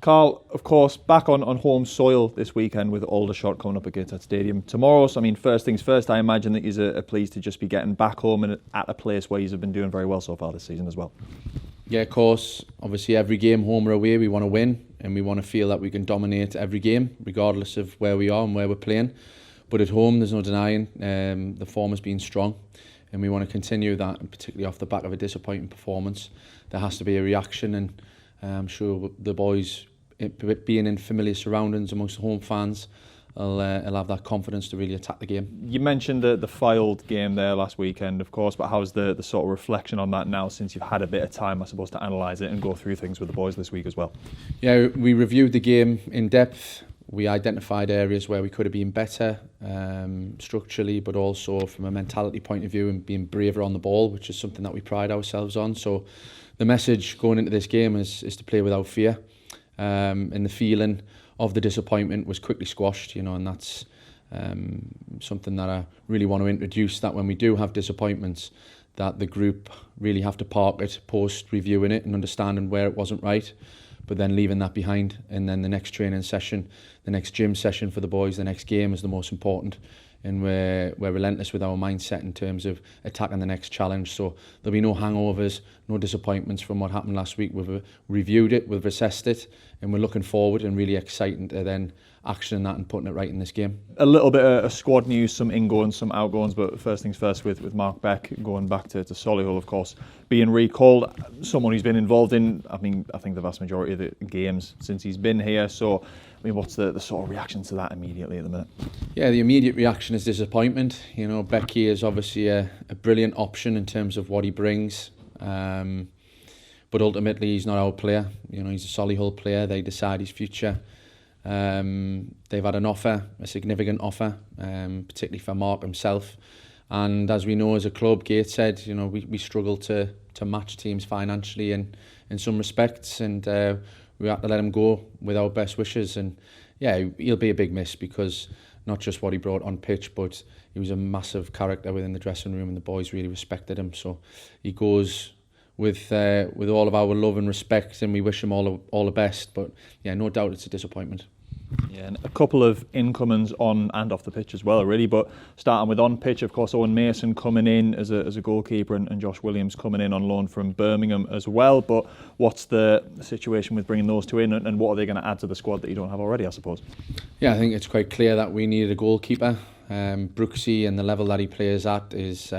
Carl, of course, back on home soil this weekend with Aldershot coming up at Gateshead Stadium tomorrow. So, I mean, first things first, I imagine that you're pleased to just be getting back home and at a place where you've been doing very well so far this season as well. Yeah, of course. Obviously, every game, home or away, we want to win and we want to feel that we can dominate every game, regardless of where we are and where we're playing. But at home, there's no denying the form has been strong and we want to continue that, and particularly off the back of a disappointing performance. There has to be a reaction, and I'm sure the boys, being in familiar surroundings amongst the home fans, will have that confidence to really attack the game. You mentioned the Fylde game there last weekend, of course, but how's the sort of reflection on that now, since you've had a bit of time, I suppose, to analyse it and go through things with the boys this week as well? Yeah, we reviewed the game in depth. We identified areas where we could have been better structurally, but also from a mentality point of view and being braver on the ball, which is something that we pride ourselves on. So the message going into this game is to play without fear. And the feeling of the disappointment was quickly squashed, and that's something that I really want to introduce, that when we do have disappointments, that the group really have to park it post reviewing it and understanding where it wasn't right, but then leaving that behind, and then the next training session, the next gym session for the boys, the next game is the most important. And we're relentless with our mindset in terms of attacking the next challenge. So there'll be no hangovers, no disappointments from what happened last week. We've reviewed it, we've assessed it, and we're looking forward and really excited to then actioning that and putting it right in this game. A little bit of squad news, some ingoings, some outgoings, but first things first with Mark Beck going back to Solihull, of course, being recalled. Someone who's been involved in, I think the vast majority of the games since he's been here. So, what's the sort of reaction to that immediately at the minute? Yeah, the immediate reaction is disappointment. Becky is obviously a brilliant option in terms of what he brings. But ultimately, he's not our player. He's a Solihull player. They decide his future. They've had an offer, a significant offer, particularly for Mark himself. And as we know as a club, Gateshead, we struggle to match teams financially in some respects, and we have to let him go with our best wishes. And yeah, he'll be a big miss, because not just what he brought on pitch, but he was a massive character within the dressing room, and the boys really respected him. So he goes with all of our love and respect, and we wish him all the best. But yeah, no doubt it's a disappointment. Yeah, and a couple of incomings on and off the pitch as well, really. But starting with on pitch, of course, Owen Mason coming in as a goalkeeper, and Josh Williams coming in on loan from Birmingham as well. But what's the situation with bringing those two in, and what are they going to add to the squad that you don't have already, I suppose? Yeah, I think it's quite clear that we needed a goalkeeper. Brooksy, and the level that he plays at is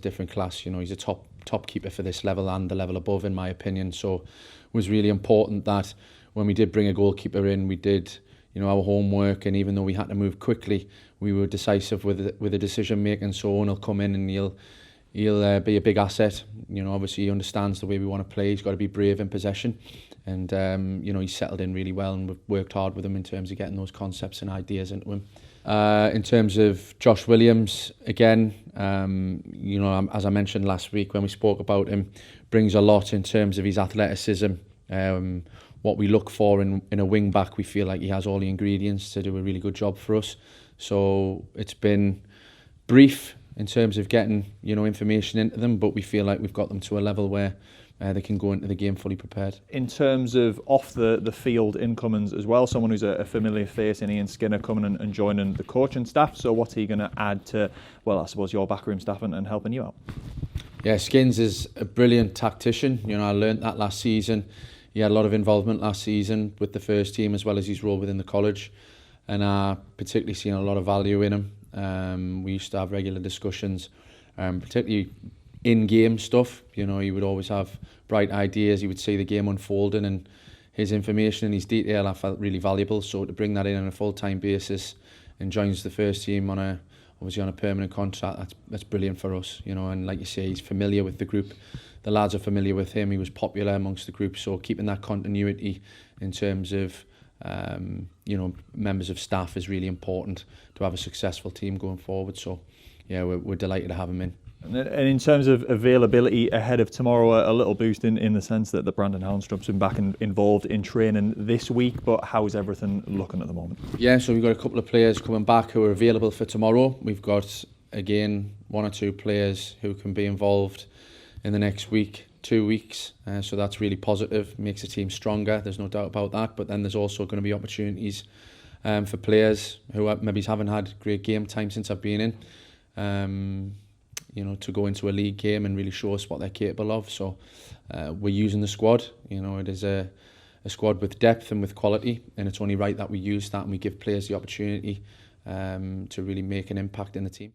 different class. He's a top keeper for this level and the level above, in my opinion. So it was really important that when we did bring a goalkeeper in, we did our homework, and even though we had to move quickly, we were decisive with the decision making. So Owen will come in and he'll be a big asset. Obviously he understands the way we want to play. He's got to be brave in possession, and he's settled in really well, and we've worked hard with him in terms of getting those concepts and ideas into him. In terms of Josh Williams, again, as I mentioned last week when we spoke about him, brings a lot in terms of his athleticism. What we look for in a wing back, we feel like he has all the ingredients to do a really good job for us. So it's been brief in terms of getting information into them, but we feel like we've got them to a level where they can go into the game fully prepared. In terms of off the field incomings as well, someone who's a familiar face in Ian Skinner coming and joining the coaching staff. So what's he going to add to, well, I suppose your backroom staff and helping you out? Yeah, Skins is a brilliant tactician. I learnt that last season. He had a lot of involvement last season with the first team, as well as his role within the college, and I particularly seen a lot of value in him. We used to have regular discussions, particularly in-game stuff. He would always have bright ideas. He would see the game unfolding, and his information and his detail I felt really valuable. So to bring that in on a full-time basis and joins the first team obviously on a permanent contract, that's brilliant for us. And like you say, he's familiar with the group. The lads are familiar with him. He was popular amongst the group, so keeping that continuity in terms of members of staff is really important to have a successful team going forward. So yeah, we're delighted to have him in. And in terms of availability ahead of tomorrow, a little boost in the sense that the Brandon Houndstrup's been back involved in training this week, but how's everything looking at the moment? Yeah, so we've got a couple of players coming back who are available for tomorrow. We've got, again, one or two players who can be involved in the next week. 2 weeks, so that's really positive, makes the team stronger, there's no doubt about that. But then there's also going to be opportunities for players who maybe haven't had great game time since I've been in, you know, to go into a league game and really show us what they're capable of. So we're using the squad. You know, it is a squad with depth and with quality, and it's only right that we use that and we give players the opportunity to really make an impact in the team.